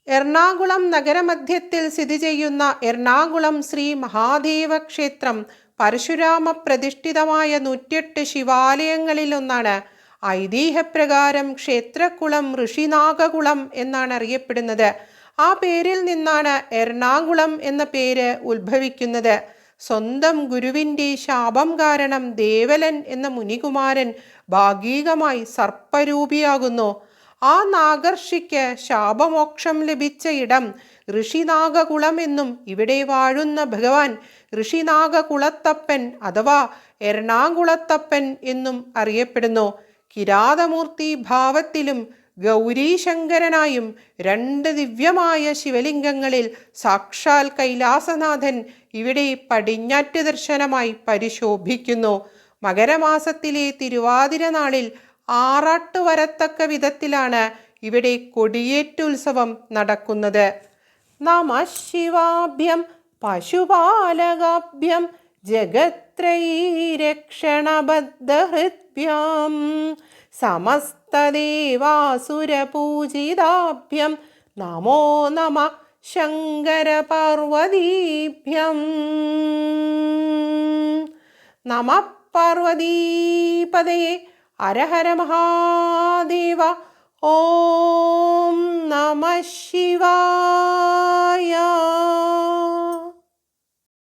എറണാകുളം നഗരമധ്യത്തിൽ സ്ഥിതി ചെയ്യുന്ന എറണാകുളം ശ്രീ മഹാദേവ ക്ഷേത്രം പരശുരാമ പ്രതിഷ്ഠിതമായ 108 ശിവാലയങ്ങളിലൊന്നാണ്. ഐതിഹ്യപ്രകാരം ക്ഷേത്രക്കുളം ഋഷിനാഗകുളം എന്നാണ് അറിയപ്പെടുന്നത്. ആ പേരിൽ നിന്നാണ് എറണാകുളം എന്ന പേര് ഉത്ഭവിക്കുന്നത്. സ്വന്തം ഗുരുവിൻ്റെ ശാപം കാരണം ദേവലൻ എന്ന മുനികുമാരൻ ഭാഗികമായി സർപ്പരൂപിയാകുന്നു. ആ നാഗർഷിക്ക് ശാപമോക്ഷം ലഭിച്ച ഇടം ഋഷിനാഗകുളം എന്നും ഇവിടെ വാഴുന്ന ഭഗവാൻ ഋഷിനാഗകുളത്തപ്പൻ അഥവാ എറണാകുളത്തപ്പൻ എന്നും അറിയപ്പെടുന്നു. കിരാതമൂർത്തി ഭാവത്തിലും ഗൗരീശങ്കരനായും 2 ദിവ്യമായ ശിവലിംഗങ്ങളിൽ സാക്ഷാൽ കൈലാസനാഥൻ ഇവിടെ പടിഞ്ഞാറ്റ് ദർശനമായി പരിശോഭിക്കുന്നു. മകരമാസത്തിലെ തിരുവാതിര നാളിൽ ആറാട്ട് വരത്തക്ക വിധത്തിലാണ് ഇവിടെ കൊടിയേറ്റുത്സവം നടക്കുന്നത്. നമഃ ശിവാഭ്യം പശുപാലകാഭ്യം ജഗത്രൈരക്ഷണബദ്ധഹൃദ്ഭ്യം സമസ്തദേവാസുരപൂജിതാഭ്യം നമോ നമഃ ശങ്കരപാർവതീഭ്യം. നമഃ പാർവതീപതയേ. ഹര ഹര മഹാദേവ. ഓം നമഃ ശിവായ.